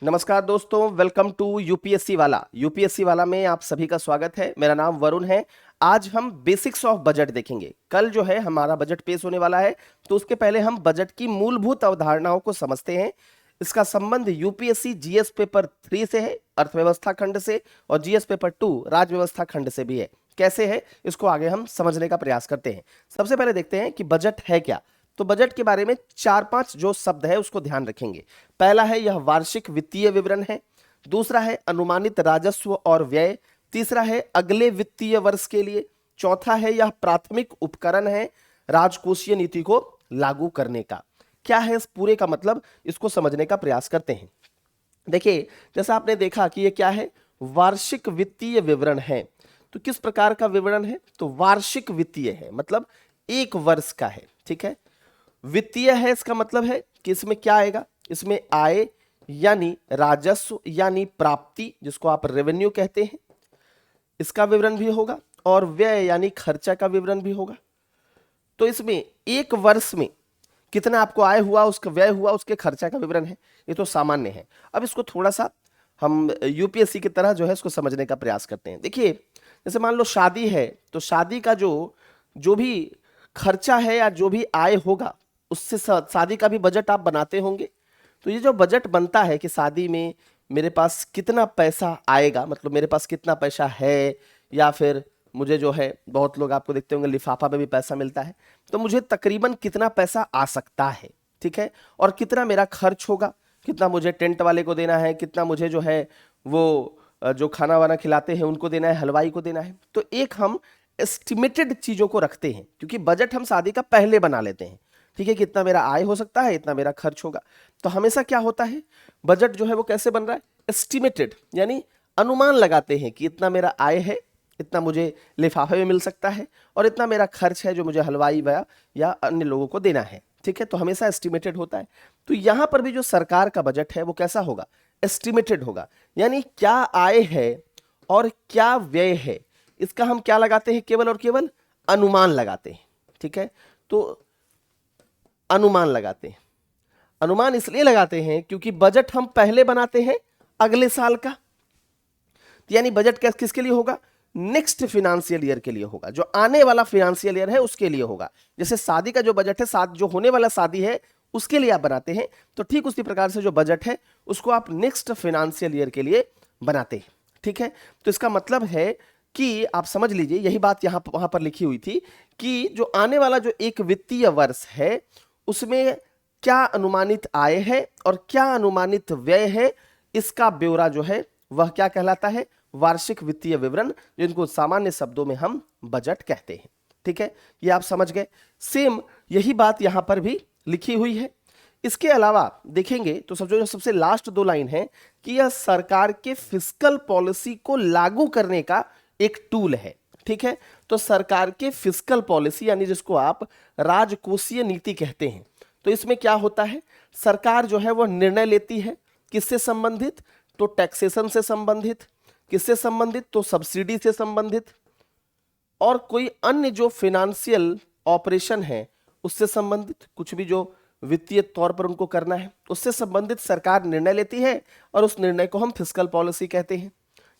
नमस्कार दोस्तों, welcome to UPSC वाला। यूपीएससी वाला में आप सभी का स्वागत है। मेरा नाम वरुण है। आज हम बेसिक्स ऑफ बजट देखेंगे। कल जो है हमारा बजट पेश होने वाला है, तो उसके पहले हम बजट की मूलभूत अवधारणाओं को समझते हैं। इसका संबंध यूपीएससी जीएस पेपर 3 से है, अर्थव्यवस्था खंड से, और जीएस पेपर 2 राज्य व्यवस्था खंड से भी है। कैसे है इसको आगे हम समझने का प्रयास करते हैं। सबसे पहले देखते हैं कि बजट है क्या। तो बजट के बारे में 4-5 जो शब्द है उसको ध्यान रखेंगे। पहला है यह वार्षिक वित्तीय विवरण है। दूसरा है अनुमानित राजस्व और व्यय। तीसरा है अगले वित्तीय वर्ष के लिए। चौथा है यह प्राथमिक उपकरण है राजकोषीय नीति को लागू करने का। क्या है इस पूरे का मतलब, इसको समझने का प्रयास करते हैं। देखिए, जैसा आपने देखा कि ये क्या है, वार्षिक वित्तीय विवरण है। तो किस प्रकार का विवरण है, तो वार्षिक वित्तीय है, मतलब एक वर्ष का है। ठीक है, वित्तीय है, इसका मतलब है कि इसमें क्या आएगा, इसमें आय यानी राजस्व यानी प्राप्ति, जिसको आप रेवेन्यू कहते हैं, इसका विवरण भी होगा, और व्यय यानी खर्चा का विवरण भी होगा। तो इसमें एक वर्ष में कितना आपको आय हुआ, उसका व्यय हुआ, उसके खर्चा का विवरण है। ये तो सामान्य है। अब इसको थोड़ा सा हम यूपीएससी की तरह जो है इसको समझने का प्रयास करते हैं। देखिए, जैसे मान लो शादी है, तो शादी का जो जो भी खर्चा है या जो भी आय होगा, उससे शादी का भी बजट आप बनाते होंगे। तो ये जो बजट बनता है कि शादी में मेरे पास कितना पैसा आएगा, मतलब मेरे पास कितना पैसा है, या फिर मुझे जो है, बहुत लोग आपको देखते होंगे लिफाफा में भी पैसा मिलता है, तो मुझे तकरीबन कितना पैसा आ सकता है। ठीक है, और कितना मेरा खर्च होगा, कितना मुझे टेंट वाले को देना है, कितना मुझे जो है वो जो खाना वाना खिलाते हैं उनको देना है, हलवाई को देना है। तो एक हम एस्टिमेटेड चीजों को रखते हैं, क्योंकि बजट हम शादी का पहले बना लेते हैं। ठीक है, कितना मेरा आय हो सकता है, इतना मेरा खर्च होगा। तो हमेशा क्या होता है, बजट जो है वो कैसे बन रहा है, एस्टिमेटेड, यानी अनुमान लगाते हैं कि इतना मेरा आय है, इतना मुझे लिफाफे में मिल सकता है, और इतना मेरा खर्च है जो मुझे हलवाई या अन्य लोगों को देना है। ठीक है, तो हमेशा एस्टिमेटेड होता है। तो यहां पर भी जो सरकार का बजट है वो कैसा होगा, एस्टिमेटेड होगा। यानी क्या आय है और क्या व्यय है, इसका हम क्या लगाते हैं, केवल और केवल अनुमान लगाते हैं। ठीक है, तो अनुमान लगाते हैं। अनुमान इसलिए लगाते हैं क्योंकि बजट हम पहले बनाते हैं अगले साल का। यानी बजट किसके लिए होगा, नेक्स्ट फिनेंशियल ईयर के लिए होगा, जो आने वाला फिनेंशियल ईयर है उसके लिए होगा। जैसे शादी का जो बजट है, जो होने वाला शादी है उसके लिए आप बनाते हैं, तो ठीक उसी प्रकार से जो बजट है उसको आप नेक्स्ट फिनेंशियल ईयर के लिए बनाते हैं। ठीक है, तो इसका मतलब है कि आप समझ लीजिए, यही बात वहां पर लिखी हुई थी कि जो आने वाला जो एक वित्तीय वर्ष है उसमें क्या अनुमानित आय है और क्या अनुमानित व्यय है, इसका ब्यौरा जो है वह क्या कहलाता है, वार्षिक वित्तीय विवरण, जिनको सामान्य शब्दों में हम बजट कहते हैं। ठीक है, ये आप समझ गए। सेम यही बात यहां पर भी लिखी हुई है। इसके अलावा देखेंगे तो सबसे लास्ट 2 लाइन है कि यह सरकार के फिस्कल पॉलिसी को लागू करने का एक टूल है। ठीक है, तो सरकार के फिस्कल पॉलिसी यानी जिसको आप राजकोषीय नीति कहते हैं, तो इसमें क्या होता है, सरकार जो है वह निर्णय लेती है, किससे संबंधित, तो टैक्सेशन से संबंधित, किससे संबंधित, तो सब्सिडी से संबंधित, और कोई अन्य जो फिनेंशियल ऑपरेशन है उससे संबंधित, कुछ भी जो वित्तीय तौर पर उनको करना है उससे संबंधित सरकार निर्णय लेती है, और उस निर्णय को हम फिस्कल पॉलिसी कहते हैं।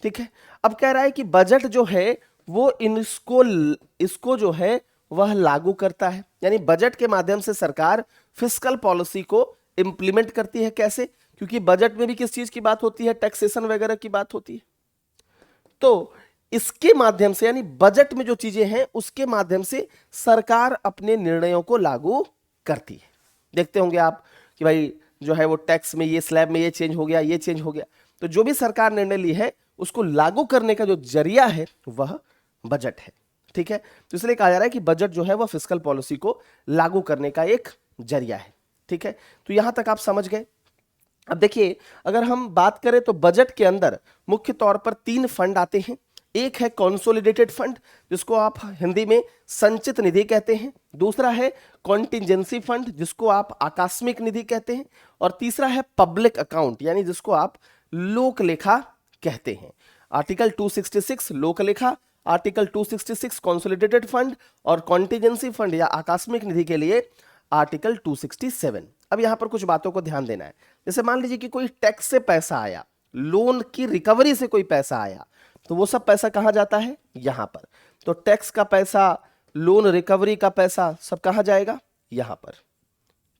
ठीक है, अब कह रहा है कि बजट जो है वो इसको जो है वह लागू करता है। यानी बजट के माध्यम से सरकार फिस्कल पॉलिसी को इंप्लीमेंट करती है। कैसे, क्योंकि बजट में भी किस चीज की बात होती है, टैक्सेशन वगैरह की बात होती है। तो इसके माध्यम से, यानी बजट में जो चीजें हैं उसके माध्यम से सरकार अपने निर्णयों को लागू करती है। देखते होंगे आप कि भाई जो है वो टैक्स में ये स्लैब में ये चेंज हो गया, ये चेंज हो गया। तो जो भी सरकार निर्णय ली है उसको लागू करने का जो जरिया है वह बजट है। ठीक है, तो इसलिए कहा जा रहा है कि बजट जो है वह फिस्कल पॉलिसी को लागू करने का एक जरिया है। ठीक है, तो यहां तक आप समझ गए। अब देखिए, अगर हम बात करें तो बजट के अंदर मुख्य तौर पर 3 फंड आते हैं। एक है कॉन्सोलिडेटेड फंड, जिसको आप हिंदी में संचित निधि कहते हैं। दूसरा है कॉन्टिजेंसी फंड, जिसको आप आकस्मिक निधि कहते हैं। और तीसरा है पब्लिक अकाउंट, यानी जिसको आप लोक लेखा कहते हैं। आर्टिकल 266 लोक लेखा, आर्टिकल 266 कॉन्सोलिडेटेड फंड, और कॉन्टिजेंसी फंड या आकस्मिक निधि के लिए आर्टिकल 267। अब यहां पर कुछ बातों को ध्यान देना है। जैसे मान लीजिए कि कोई टैक्स से पैसा आया, लोन की रिकवरी से कोई पैसा आया, तो वो सब पैसा कहां जाता है, यहां पर। तो टैक्स का पैसा, लोन रिकवरी का पैसा सब कहां जाएगा, यहां पर।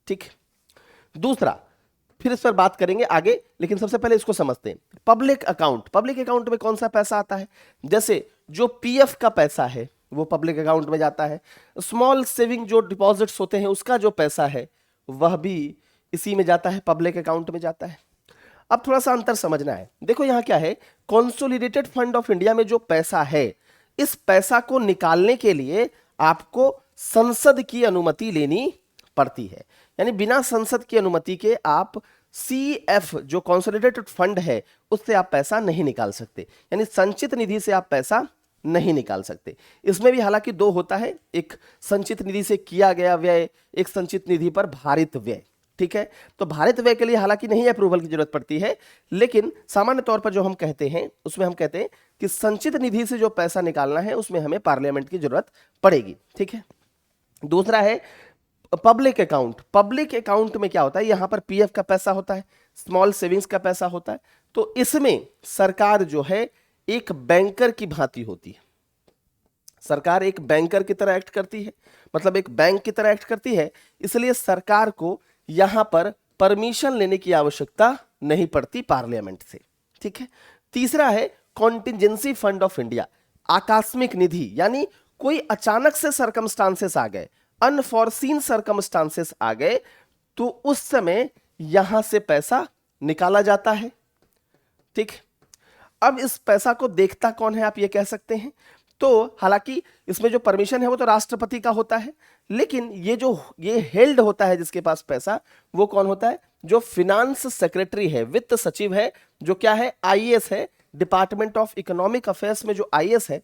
ठीक। दूसरा, फिर इस पर बात करेंगे आगे, लेकिन सबसे पहले इसको समझते हैं। पब्लिक अकाउंट, पब्लिक अकाउंट में कौन सा पैसा आता है, जैसे जो पीएफ का पैसा है वो पब्लिक अकाउंट में जाता है। स्मॉल सेविंग जो डिपॉजिट्स होते हैं उसका जो पैसा है वह भी इसी में जाता है, पब्लिक अकाउंट में जाता है। अब थोड़ा सा अंतर समझना है। देखो यहां क्या है, कंसोलिडेटेड फंड ऑफ इंडिया में जो पैसा है, इस पैसा को निकालने के लिए आपको संसद की अनुमति लेनी पड़ती है। यानी बिना संसद की अनुमति के आप सीएफ जो कंसोलिडेटेड फंड है उससे आप पैसा नहीं निकाल सकते, यानी संचित निधि से आप पैसा नहीं निकाल सकते। इसमें भी हालांकि दो होता है, एक संचित निधि से किया गया व्यय, एक संचित निधि पर भारित व्यय। ठीक है, तो भारित व्यय के लिए हालांकि नहीं अप्रूवल की जरूरत पड़ती है, लेकिन सामान्य तौर पर जो हम कहते हैं उसमें हम कहते हैं कि संचित निधि से जो पैसा निकालना है उसमें हमें पार्लियामेंट की जरूरत पड़ेगी। ठीक है। दूसरा है पब्लिक अकाउंट। पब्लिक अकाउंट में क्या होता है, यहां पर पीएफ का पैसा होता है, स्मॉल सेविंग्स का पैसा होता है। तो इसमें सरकार जो है एक बैंकर की भांति होती है। सरकार एक बैंकर की तरह एक्ट करती है, मतलब एक बैंक की तरह एक्ट करती है, इसलिए सरकार को यहां पर परमिशन लेने की आवश्यकता नहीं पड़ती पार्लियामेंट से। ठीक है। तीसरा है कॉन्टिजेंसी फंड ऑफ इंडिया, आकस्मिक निधि, यानी कोई अचानक से सर्कमस्टांसेस आ गए, अनफॉरसीन सर्कमस्टांसेस आ गए, तो उस समय यहां से पैसा निकाला जाता है। ठीक। अब इस पैसा को देखता कौन है, आप ये कह सकते हैं। तो हालांकि इसमें जो परमिशन है वो तो राष्ट्रपति का होता है, लेकिन ये हेल्ड होता है जिसके पास पैसा, वो कौन होता है, जो फिनांस सेक्रेटरी है, वित्त सचिव है, जो क्या है, आईएएस है, डिपार्टमेंट ऑफ इकोनॉमिक अफेयर्स में जो आईएएस है,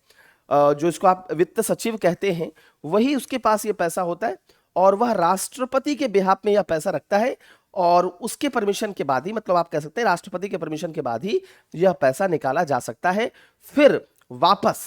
जो इसको आप वित्त सचिव कहते हैं, वही उसके पास ये पैसा होता है और वह राष्ट्रपति के बिहाफ में यह पैसा रखता है और उसके परमिशन के बाद ही, मतलब आप कह सकते हैं राष्ट्रपति के परमिशन के बाद ही यह पैसा निकाला जा सकता है। फिर वापस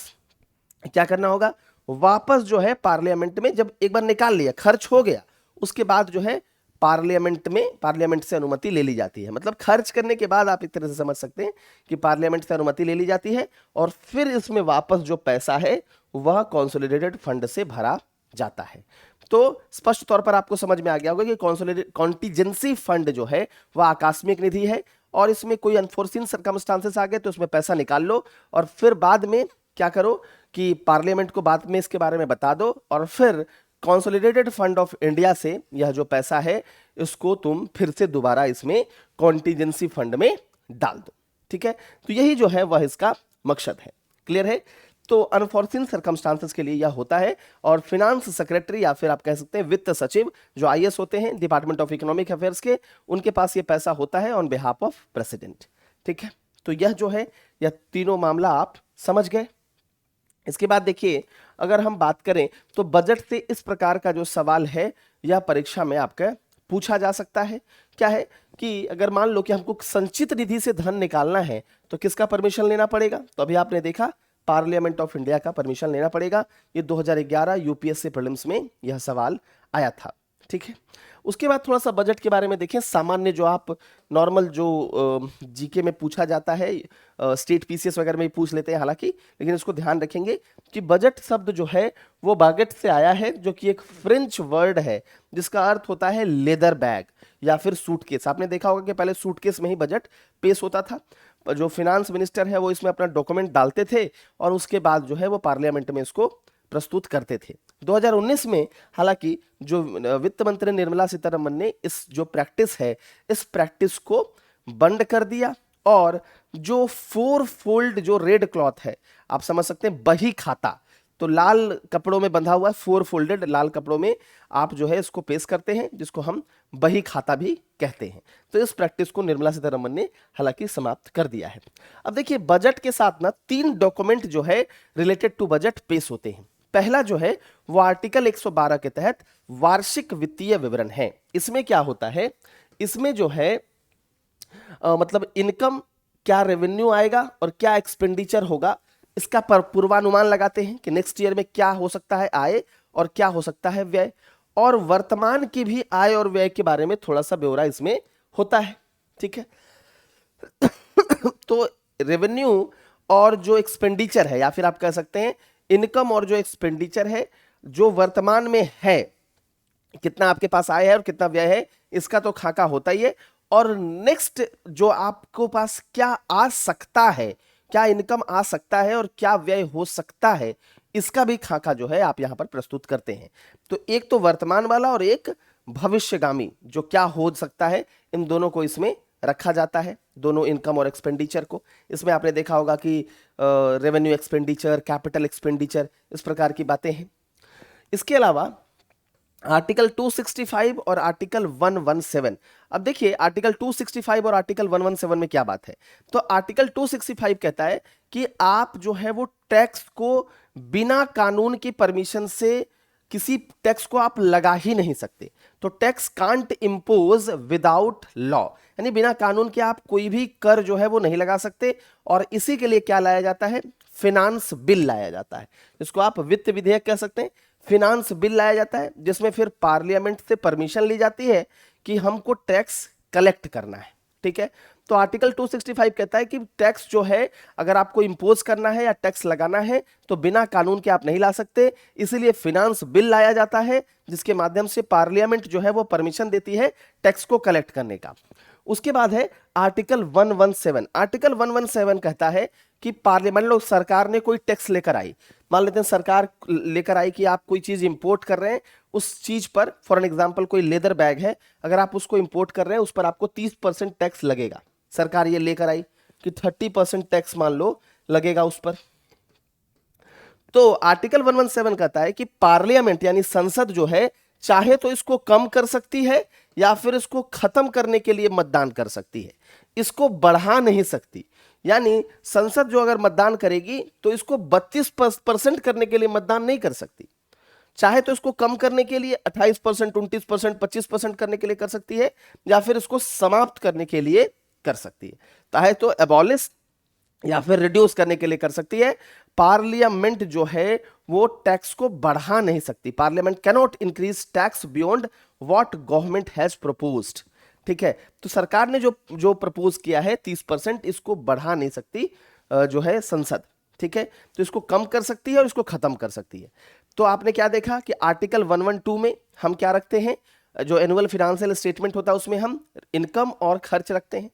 क्या करना होगा, वापस जो है पार्लियामेंट में, जब एक बार निकाल लिया, खर्च हो गया, उसके बाद जो है पार्लियामेंट से अनुमति ले ली जाती है। मतलब खर्च करने के बाद आप एक तरह से समझ सकते हैं कि पार्लियामेंट से अनुमति ले ली जाती है और फिर इसमें वापस जो पैसा है वह कंसोलिडेटेड फंड से भरा जाता है। तो स्पष्ट तौर पर आपको समझ में आ गया होगा कि कॉन्टिजेंसी फंड जो है वह आकस्मिक निधि है और इसमें कोई अनफोर्सीन सर्कमस्टांसेस आ गए तो उसमें पैसा निकाल लो और फिर बाद में क्या करो कि पार्लियामेंट को बाद में इसके बारे में बता दो और फिर कंसोलिडेटेड फंड ऑफ इंडिया से यह जो पैसा है इसको तुम फिर से दोबारा इसमें कॉन्टिजेंसी फंड में डाल दो। ठीक है, तो यही जो है वह इसका मकसद है। क्लियर है। तो अनफॉर्चुनेट सर्कमस्टांसेस के लिए यह होता है और फिनांस सेक्रेटरी या फिर आप कह सकते हैं वित्त सचिव जो आईएएस होते हैं डिपार्टमेंट ऑफ इकोनॉमिक अफेयर्स के, उनके पास यह पैसा होता है ऑन बिहाफ ऑफ प्रेसिडेंट। ठीक है, तो यह जो है यह तीनों मामला आप समझ गए। इसके बाद देखिए अगर हम बात करें तो बजट से इस प्रकार का जो सवाल है यह परीक्षा में आपका पूछा जा सकता है। क्या है कि अगर मान लो कि हमको संचित निधि से धन निकालना है तो किसका परमिशन लेना पड़ेगा, तो अभी आपने देखा पार्लियामेंट ऑफ इंडिया का परमिशन लेना पड़ेगा। ये 2011 यूपीएससी प्रीलिम्स में यह सवाल आया था। ठीक है, उसके बाद थोड़ा सा बजट के बारे में देखें। सामान्य जो आप नॉर्मल जो जीके में पूछा जाता है, स्टेट पीसीएस वगैरह में पूछ लेते हैं हालांकि, लेकिन इसको ध्यान रखेंगे कि बजट शब्द जो है वो बागेट से आया है, जो कि एक फ्रेंच वर्ड है जिसका अर्थ होता है लेदर बैग या फिर सूटकेस। आपने देखा होगा कि पहले सूटकेस में ही बजट पेश होता था, जो फिनांस मिनिस्टर है वो इसमें अपना डॉक्यूमेंट डालते थे और उसके बाद जो है वो पार्लियामेंट में इसको प्रस्तुत करते थे। 2019 में हालांकि जो वित्त मंत्री निर्मला सीतारमण ने इस जो प्रैक्टिस है इस प्रैक्टिस को बंद कर दिया और जो 4 फोल्ड जो रेड क्लॉथ है, आप समझ सकते हैं बही खाता, तो लाल कपड़ों में बंधा हुआ 4 फोल्डेड लाल कपड़ों में आप जो है इसको पेश करते हैं, जिसको हम बही खाता भी कहते हैं। तो इस प्रैक्टिस को निर्मला सीतारमण ने हालांकि समाप्त कर दिया है। अब देखिए बजट के साथ ना 3 डॉक्यूमेंट जो है रिलेटेड टू बजट पेश होते हैं। पहला जो है वो आर्टिकल 112 के तहत वार्षिक वित्तीय विवरण है। इसमें क्या होता है, इसमें जो है मतलब इनकम, क्या रेवेन्यू आएगा और क्या एक्सपेंडिचर होगा, इसका पूर्वानुमान लगाते हैं कि नेक्स्ट ईयर में क्या हो सकता है आय और क्या हो सकता है व्यय, और वर्तमान की भी आय और व्यय के बारे में थोड़ा सा ब्यौरा इसमें होता है। ठीक है। तो रेवेन्यू और जो एक्सपेंडिचर है, या फिर आप कह सकते हैं इनकम और जो एक्सपेंडिचर है, जो वर्तमान में है, कितना आपके पास आय है और कितना व्यय है, इसका तो खाका होता ही है। और नेक्स्ट जो आपको पास क्या आ सकता है, क्या इनकम आ सकता है और क्या व्यय हो सकता है, इसका भी खाका जो है आप यहां पर प्रस्तुत करते हैं। तो एक तो वर्तमान वाला और एक भविष्यगामी जो क्या हो सकता है, इन दोनों को इसमें रखा जाता है, दोनों इनकम और एक्सपेंडिचर को। इसमें आपने देखा होगा कि रेवेन्यू एक्सपेंडिचर, कैपिटल एक्सपेंडिचर, इस प्रकार की बातें हैं। इसके अलावा आर्टिकल 265 और आर्टिकल 117, अब देखिए आर्टिकल 265 और आर्टिकल 117 में क्या बात है। तो आर्टिकल 265 कहता है कि आप जो है वो टैक्स को बिना कानून की परमिशन से किसी टैक्स को आप लगा ही नहीं सकते। तो tax can't impose without law, यानी बिना कानून के आप कोई भी कर जो है वो नहीं लगा सकते। और इसी के लिए क्या लाया जाता है, फिनांस बिल लाया जाता है, जिसको आप वित्त विधेयक कह सकते हैं। फिनांस बिल लाया जाता है जिसमें फिर पार्लियामेंट से परमिशन ली जाती है कि हमको टैक्स कलेक्ट करना है। ठीक है। तो आर्टिकल 265 कहता है कि टैक्स जो है अगर आपको इंपोज करना है या टैक्स लगाना है तो बिना कानून के आप नहीं ला सकते। इसीलिए फिनांस बिल लाया जाता है जिसके माध्यम से पार्लियामेंट जो है वो परमिशन देती है टैक्स को कलेक्ट करने का। उसके बाद है आर्टिकल 117। आर्टिकल 117 कहता है कि पार्लियामेंट लोग, सरकार ने कोई टैक्स लेकर आई, मान लेते हैं सरकार लेकर आई कि आप कोई चीज इंपोर्ट कर रहे हैं, उस चीज पर फॉर एन एग्जांपल कोई लेदर बैग है, अगर आप उसको इंपोर्ट कर रहे हैं उस पर आपको 30% टैक्स लगेगा। सरकार ये लेकर आई कि 30% टैक्स मान लो लगेगा उस पर। तो आर्टिकल 117 कहता है कि पार्लियामेंट यानी संसद जो है चाहे तो इसको कम कर सकती है या फिर इसको खत्म करने के लिए मतदान कर सकती है, इसको बढ़ा नहीं सकती। यानी संसद जो अगर मतदान करेगी तो इसको 32% करने के लिए मतदान नहीं कर सकती, चाहे तो इसको कम करने के लिए 28%, 29%, 25% करने के लिए कर सकती है, या फिर इसको समाप्त करने के लिए कर सकती है, चाहे तो एबॉलिश या फिर रिड्यूस करने के लिए कर सकती है। पार्लियामेंट जो है वो टैक्स को बढ़ा नहीं सकती। Parliament can not increase tax beyond what government has proposed. ठीक है। तो सरकार ने जो जो प्रपोज किया है 30%, इसको बढ़ा नहीं सकती जो है संसद। ठीक है। तो इसको कम कर सकती है और इसको खत्म कर सकती है। तो आपने क्या देखा कि आर्टिकल 112 में हम क्या रखते हैं, जो एनुअल फिनेंशियल स्टेटमेंट होता है उसमें हम इनकम और खर्च रखते हैं,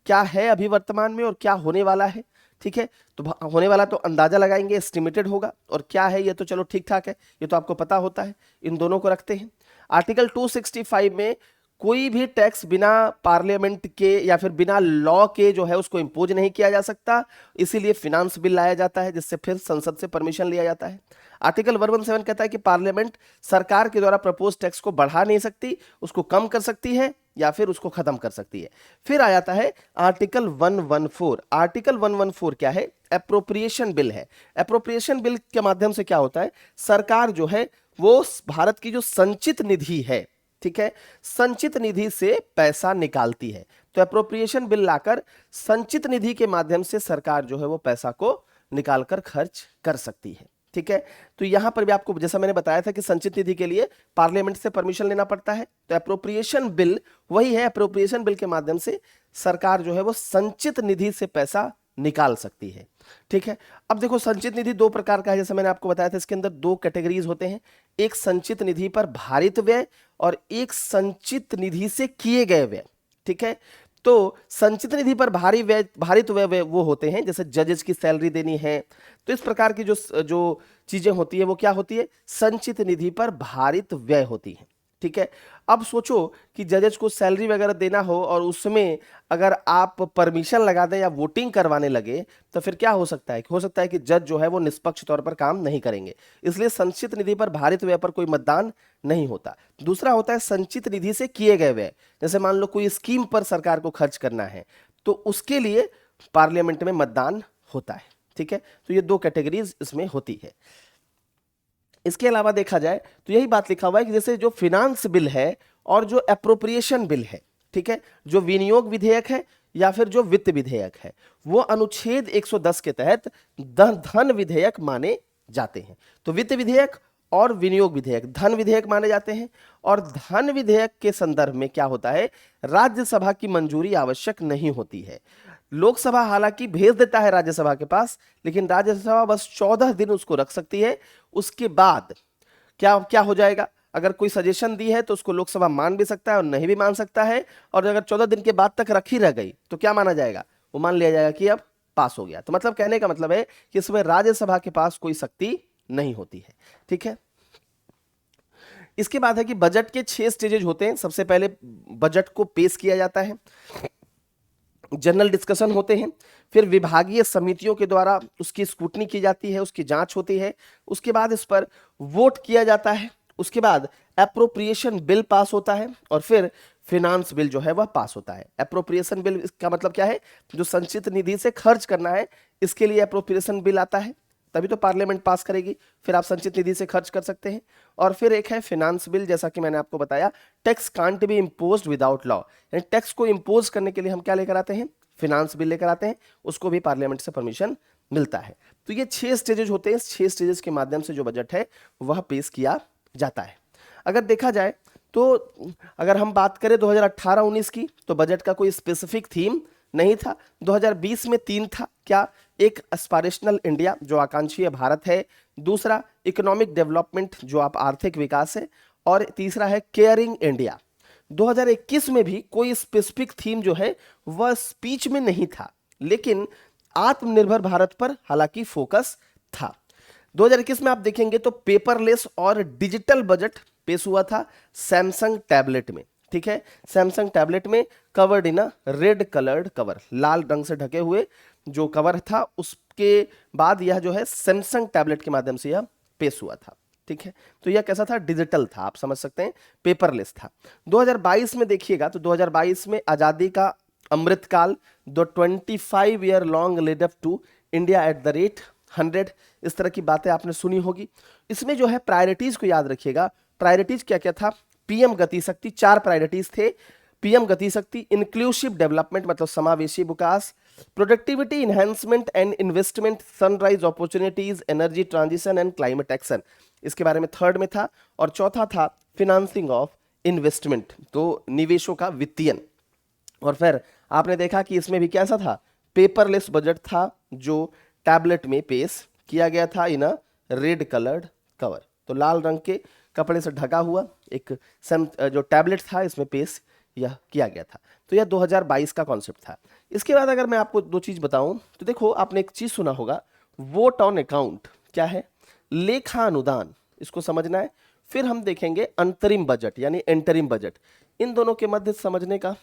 क्या है अभी वर्तमान में और क्या होने वाला है। ठीक है। तो होने वाला तो अंदाजा लगाएंगे, एस्टिमेटेड होगा, और क्या है ये तो चलो ठीक ठाक है, ये तो आपको पता होता है। इन दोनों को रखते हैं। आर्टिकल 265 में कोई भी टैक्स बिना पार्लियामेंट के या फिर बिना लॉ के जो है उसको इंपोज नहीं किया जा सकता, इसीलिए फिनांस बिल लाया जाता है जिससे फिर संसद से परमिशन लिया जाता है। आर्टिकल 117 कहता है कि पार्लियामेंट सरकार के द्वारा प्रपोज टैक्स को बढ़ा नहीं सकती, उसको कम कर सकती है या फिर उसको खत्म कर सकती है। फिर आ जाता है आर्टिकल 114। आर्टिकल 114 क्या है, एप्रोप्रिएशन बिल है। एप्रोप्रिएशन बिल के माध्यम से क्या होता है, सरकार जो है वो भारत की जो संचित निधि है, ठीक है, संचित निधि से पैसा निकालती है। तो एप्रोप्रिएशन बिल लाकर संचित निधि के माध्यम से सरकार जो है वो पैसा को निकालकर खर्च कर सकती है। ठीक है। तो यहां पर भी आपको जैसा मैंने बताया था कि संचित निधि के लिए पार्लियामेंट से परमिशन लेना पड़ता है, तो एप्रोप्रिएशन बिल वही है। एप्रोप्रिएशन बिल के माध्यम से सरकार जो है वो संचित निधि से पैसा निकाल सकती है। ठीक है। अब देखो संचित निधि दो प्रकार का है, जैसे मैंने आपको बताया था, इसके अंदर दो कैटेगरीज होते हैं, एक संचित निधि पर भारित व्यय और एक संचित निधि से किए गए व्यय। ठीक है। तो संचित निधि पर भारित व्यय वो होते हैं जैसे जजेस की सैलरी देनी है, तो इस प्रकार की जो चीजें होती है वो क्या होती है, संचित निधि पर भारित व्यय होती है। ठीक है। अब सोचो कि जजेस को सैलरी वगैरह देना हो और उसमें अगर आप परमिशन लगा दें या वोटिंग करवाने लगे तो फिर क्या हो सकता है कि जज जो है वो निष्पक्ष तौर पर काम नहीं करेंगे, इसलिए संचित निधि पर भारित व्यय पर कोई मतदान नहीं होता। दूसरा होता है संचित निधि से किए गए व्यय, जैसे मान लो कोई स्कीम पर सरकार को खर्च करना है तो उसके लिए पार्लियामेंट में मतदान होता है। ठीक है। तो ये दो कैटेगरीज इसमें होती है। इसके अलावा देखा जाए तो यही बात लिखा हुआ है कि जैसे जो फिनांस बिल है और जो एप्रोप्रिएशन बिल है, ठीक है, जो विनियोग विधेयक है या फिर जो वित्त विधेयक है, वो अनुच्छेद 110 के तहत धन विधेयक माने जाते हैं। तो वित्त विधेयक और विनियोग विधेयक धन विधेयक माने जाते हैं। और धन विधेयक के संदर्भ में क्या होता है, राज्यसभा की मंजूरी आवश्यक नहीं होती है। लोकसभा हालांकि भेज देता है राज्यसभा के पास, लेकिन राज्यसभा बस 14 दिन उसको रख सकती है। उसके बाद क्या क्या हो जाएगा, अगर कोई सजेशन दी है तो उसको लोकसभा मान भी सकता है और नहीं भी मान सकता है। और अगर 14 दिन के बाद तक रखी रह गई तो क्या माना जाएगा, वो मान लिया जाएगा कि अब पास हो गया। तो मतलब कहने का मतलब है कि इसमें राज्यसभा के पास कोई शक्ति नहीं होती है। ठीक है, इसके बाद है कि बजट के 6 स्टेजेज होते हैं। सबसे पहले बजट को पेश किया जाता है, जनरल डिस्कशन होते हैं, फिर विभागीय समितियों के द्वारा उसकी स्क्रूटनी की जाती है, उसकी जांच होती है, उसके बाद इस पर वोट किया जाता है, उसके बाद एप्रोप्रिएशन बिल पास होता है और फिर फिनांस बिल जो है वह पास होता है। एप्रोप्रिएशन बिल का मतलब क्या है, जो संचित निधि से खर्च करना है इसके लिए एप्रोप्रिएशन बिल आता है, तभी तो पार्लियामेंट पास करेगी, फिर आप संचित निधि से खर्च कर सकते हैं। और फिर एक है फिनांस बिल, जैसा कि मैंने आपको बताया, tax can't be imposed without law, यानी टैक्स को इम्पोज करने के लिए हम क्या लेकर आते हैं, फिनांस बिल लेकर आते हैं, उसको भी पार्लियामेंट से परमिशन मिलता है। तो ये 6 स्टेजेज होते हैं, 6 स्टेजेस के माध्यम से जो बजट है वह पेश किया जाता है। अगर देखा जाए तो अगर हम बात करें 2018-19 की, तो बजट का कोई स्पेसिफिक थीम नहीं था। 2020 में 3 था, क्या, एक एस्पायरेशनल इंडिया जो आकांक्षी भारत है, दूसरा इकोनॉमिक डेवलपमेंट जो आप आर्थिक विकास है, और तीसरा है केयरिंग इंडिया। 2021 में भी कोई स्पेसिफिक थीम जो है वह स्पीच में नहीं था, लेकिन आत्मनिर्भर भारत पर हालांकि फोकस था। 2021 में आप देखेंगे तो पेपरलेस और डिजिटल बजट पेश हुआ था सैमसंग टैबलेट में। ठीक है, सैमसंग टैबलेट में covered in a red coloured cover, लाल रंग से ढके हुए जो कवर था, उसके बाद यह जो है सैमसंग टैबलेट के माध्यम से यह पेश हुआ था। ठीक है, तो यह कैसा था, डिजिटल था, आप समझ सकते हैं, पेपरलेस था। 2022 में देखिएगा तो 2022 में आजादी का अमृतकाल, the 25 year long lead up to India at the rate 100, इस तरह की बातें आपने सुनी होगी। इसमें जो है प्रायोरिटीज को याद रखिएगा, प्रायोरिटीज क्या क्या था, पीएम गति शक्ति, 4 प्रायोरिटीज थे, पीएम गति शक्ति, इंक्लूसिव डेवलपमेंट मतलब समावेशी विकास, productivity enhancement and investment, sunrise opportunities, energy transition and climate action, इसके बारे में 3rd में था। और चौथा था फिनांसिंग ऑफ इन्वेस्टमेंट, तो निवेशों का वित्तीयन। और फिर आपने देखा कि इसमें भी कैसा था, पेपरलेस बजट था जो टैबलेट में पेश किया गया था इन अ रेड कलर्ड कवर, तो लाल रंग के कपड़े से ढका हुआ एक जो टैबलेट था इसमें पेश यह किया गया था। तो यह 2022 का कॉन्सेप्ट था। इसके बाद अगर मैं आपको 2 चीज बताऊं तो देखो, आपने एक चीज सुना होगा, वोट ऑन अकाउंट क्या है, लेखा अनुदान, इसको समझना है। फिर हम देखेंगे अंतरिम बजट यानी एंटरिम बजट, इन दोनों के मध्य समझने का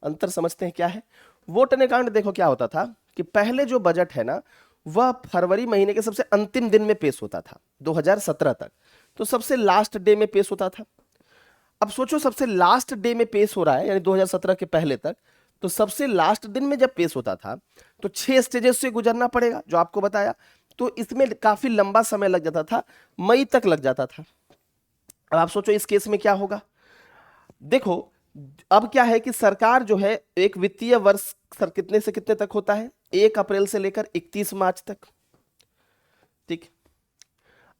अंतर समझते हैं क्या है। वोट ऑन अकाउंट देखो क्या होता था कि पहले जो बजट है ना वह फरवरी महीने के सबसे अंतिम दिन में पेश होता था 2017 तक, तो सबसे लास्ट डे में पेश होता था। अब सोचो सबसे लास्ट डे में पेश हो रहा है यानी 2017 के पहले तक, तो सबसे लास्ट दिन में जब पेश होता था तो 6 स्टेजेस से गुजरना पड़ेगा जो आपको बताया, तो इसमें काफी लंबा समय लग जाता था, मई तक लग जाता था। अब आप सोचो इस केस में क्या होगा, देखो अब क्या है कि सरकार जो है एक वित्तीय वर्ष सर कितने से कितने तक होता है, 1 अप्रैल से लेकर 31 मार्च तक। ठीक,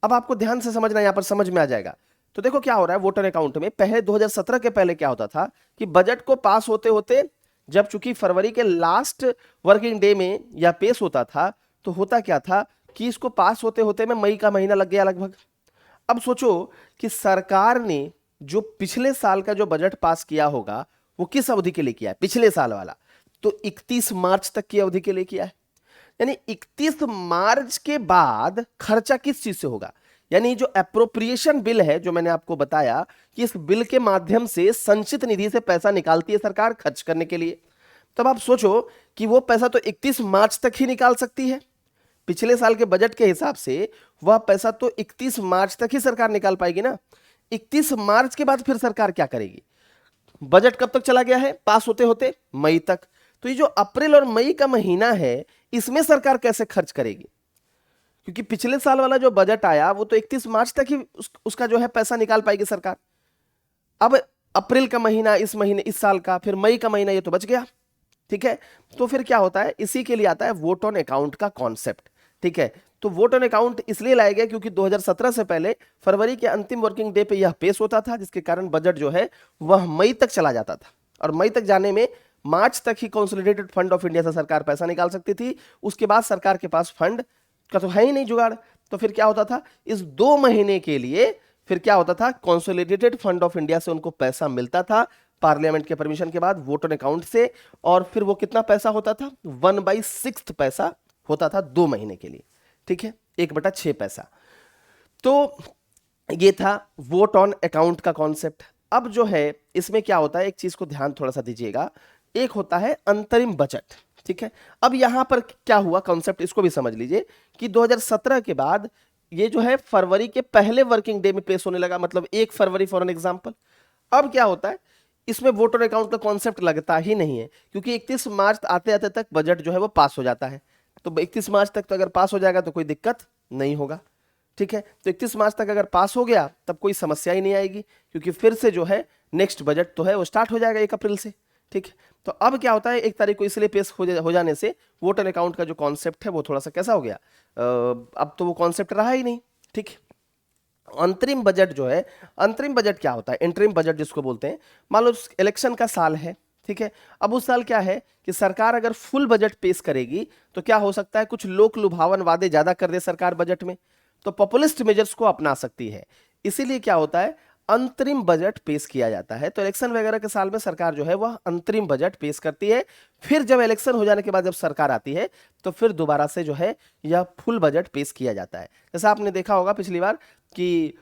अब आपको ध्यान से समझना, यहां पर समझ में आ जाएगा। तो देखो क्या हो रहा है वोटर अकाउंट में, पहले 2017 के पहले क्या होता था कि बजट को पास होते होते जब चूंकि फरवरी के लास्ट वर्किंग डे में यह पेश होता था, तो होता क्या था कि इसको पास होते होते में मई का महीना लग गया लगभग। अब सोचो कि सरकार ने जो पिछले साल का जो बजट पास किया होगा वो किस अवधि के लिए किया है, पिछले साल वाला, तो 31 मार्च तक की अवधि के लिए किया है। यानी 31 मार्च के बाद खर्चा किस चीज से होगा, यानी जो एप्रोप्रिएशन बिल है जो मैंने आपको बताया कि इस बिल के माध्यम से संचित निधि से पैसा निकालती है सरकार खर्च करने के लिए। तब आप सोचो कि वो पैसा तो 31 मार्च तक ही निकाल सकती है, पिछले साल के बजट के हिसाब से वह पैसा तो 31 मार्च तक ही सरकार निकाल पाएगी ना। 31 मार्च के बाद फिर सरकार क्या करेगी, बजट कब तक चला गया है पास होते होते, मई तक। तो ये जो अप्रैल और मई का महीना है इसमें सरकार कैसे खर्च करेगी, क्योंकि पिछले साल वाला जो बजट आया वो तो 31 मार्च तक ही उसका जो है पैसा निकाल पाएगी सरकार। अब अप्रैल का महीना इस महीने इस साल का, फिर मई का महीना, ये तो बच गया। ठीक है, तो फिर क्या होता है, इसी के लिए आता है वोट ऑन अकाउंट का कॉन्सेप्ट। ठीक है, तो वोट ऑन अकाउंट इसलिए लाया गया क्योंकि 2017 से पहले फरवरी के अंतिम वर्किंग डे पे यह पेश होता था, जिसके कारण बजट जो है वह मई तक चला जाता था, और मई तक जाने में मार्च तक ही कंसोलिडेटेड फंड ऑफ इंडिया से सरकार पैसा निकाल सकती थी। उसके बाद सरकार के पास फंड का तो है ही नहीं जुगाड़, तो फिर क्या होता था, इस 2 महीने के लिए फिर क्या होता था, कंसोलिडेटेड फंड ऑफ इंडिया से उनको पैसा मिलता था पार्लियामेंट के परमिशन के बाद वोट ऑन अकाउंट से, और फिर वो कितना पैसा होता था, 1/6 पैसा होता था 2 महीने के लिए, ठीक है, 1/6 पैसा। तो ये था वोट ऑन अकाउंट का कॉन्सेप्ट। अब जो है इसमें क्या होता है, एक चीज को ध्यान थोड़ा सा दीजिएगा, एक होता है अंतरिम बजट, ठीक है। अब यहां पर क्या हुआ कॉन्सेप्ट, इसको भी समझ लीजिए कि 2017 के बाद ये जो है फरवरी के पहले वर्किंग डे में पेश होने लगा, मतलब 1 फरवरी फॉर एन एग्जांपल। अब क्या होता है, इसमें वोट ऑन अकाउंट का कॉन्सेप्ट लगता ही नहीं है, क्योंकि 31 मार्च आते आते तक बजट जो है वो पास हो जाता है। तो 31 मार्च तक तो अगर पास हो जाएगा तो कोई दिक्कत नहीं होगा, ठीक है। तो 31 मार्च तक अगर पास हो गया तब कोई समस्या ही नहीं आएगी, क्योंकि फिर से जो है नेक्स्ट बजट तो है वो स्टार्ट हो जाएगा 1 अप्रैल से, ठीक है। तो अब क्या होता है, 1 तारीख को इसलिए पेश हो जाने से वोट ऑन अकाउंट का जो कॉन्सेप्ट है वो थोड़ा सा कैसा हो गया, अब तो वो कॉन्सेप्ट रहा ही नहीं, ठीक है। अंतरिम बजट जो है, अंतरिम बजट क्या होता है, इंटरिम बजट जिसको बोलते हैं, मान लो इलेक्शन का साल है, ठीक है। अब उस साल क्या है कि सरकार अगर फुल बजट पेश करेगी तो क्या हो सकता है, कुछ लोक लुभावन वादे ज्यादा कर दे सरकार बजट में, तो पॉपुलिस्ट मेजर्स को अपना सकती है, इसीलिए क्या होता है, अंतरिम बजट पेश किया जाता है। तो इलेक्शन वगैरह के साल में सरकार जो है वह अंतरिम बजट पेश करती है, फिर जब इलेक्शन हो जाने के बाद जब सरकार आती है तो फिर दोबारा से जो है यह फुल बजट पेश किया जाता है। जैसा आपने देखा होगा पिछली बार कि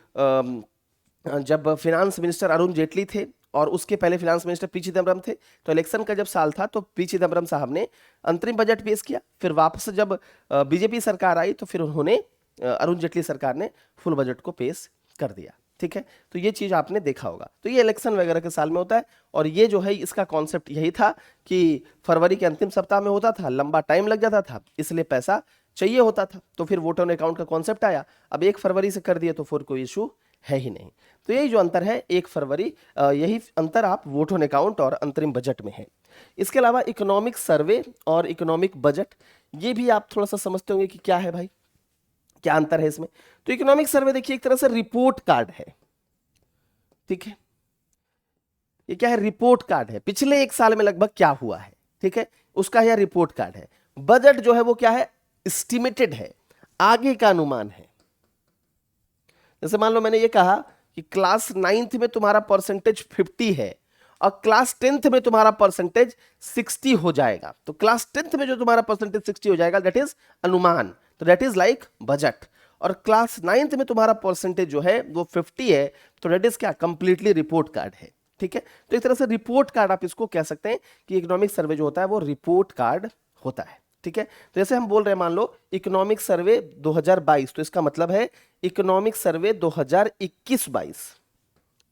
जब फिनांस मिनिस्टर अरुण जेटली थे और उसके पहले फिनांस मिनिस्टर पी चिदम्बरम थे, तो इलेक्शन का जब साल था तो पी चिदम्बरम साहब ने अंतरिम बजट पेश किया, फिर वापस जब बीजेपी सरकार आई तो फिर उन्होंने अरुण जेटली सरकार ने फुल बजट को पेश कर दिया, ठीक है। तो ये चीज आपने देखा होगा, तो ये इलेक्शन वगैरह के साल में होता है, और ये जो है इसका कॉन्सेप्ट यही था कि फरवरी के अंतिम सप्ताह में होता था, लंबा टाइम लग जाता था, इसलिए पैसा चाहिए होता था, तो फिर वोट ऑन अकाउंट का कॉन्सेप्ट आया। अब 1 फरवरी से कर दिए तो फिर कोई इशू है ही नहीं। तो यही जो अंतर है 1 फरवरी, यही अंतर आप वोट ऑन अकाउंट और अंतरिम बजट में है। इसके अलावा इकोनॉमिक सर्वे और इकोनॉमिक बजट, ये भी आप थोड़ा सा समझते होंगे कि क्या है भाई, क्या अंतर है इसमें। तो इकोनॉमिक सर्वे देखिए एक तरह से रिपोर्ट कार्ड है, ठीक है। ये क्या है, रिपोर्ट कार्ड है, पिछले 1 साल में लगभग क्या हुआ है, ठीक है, उसका यह रिपोर्ट कार्ड है। बजट जो है वो क्या है, एस्टिमेटेड है, आगे का अनुमान है। जैसे मान लो मैंने ये कहा कि क्लास 9th में तुम्हारा परसेंटेज 50 है और क्लास 10th में तुम्हारा परसेंटेज 60 हो जाएगा, तो क्लास 10th में जो तुम्हारा परसेंटेज 60 हो जाएगा दैट इज अनुमान, तो दैट इज लाइक बजट। और क्लास 9th में तुम्हारा परसेंटेज जो है वो 50 है, तो दैट इज क्या, कंप्लीटली रिपोर्ट कार्ड है, ठीक है। तो एक तरह से रिपोर्ट कार्ड आप इसको कह सकते हैं कि इकोनॉमिक सर्वे जो होता है वो रिपोर्ट कार्ड होता है, ठीक है। तो जैसे हम बोल रहे हैं, मान लो इकोनॉमिक सर्वे 2022, तो इसका मतलब है इकोनॉमिक सर्वे 2021-22,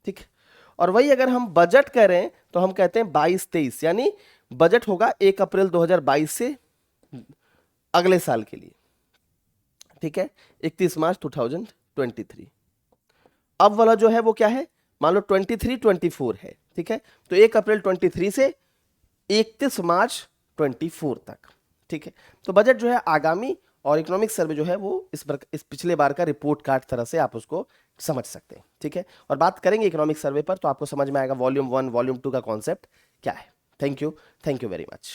ठीक है। और वही अगर हम बजट कह रहे हैं तो हम कहते हैं 22-23, यानी बजट होगा 1 अप्रैल 2022 से अगले साल के लिए, ठीक है, 31 मार्च 2023। अब वाला जो है वो क्या है, मान लो 23-24 है, ठीक है। तो 1 अप्रैल 23 से 31 मार्च 24 तक, ठीक है। तो बजट जो है आगामी, और इकोनॉमिक सर्वे जो है वो इस पिछले बार का रिपोर्ट कार्ड तरह से आप उसको समझ सकते हैं, ठीक है। और बात करेंगे इकोनॉमिक सर्वे पर तो आपको समझ में आएगा वॉल्यूम 1 वॉल्यूम 2 का कॉन्सेप्ट क्या है। Thank you very much.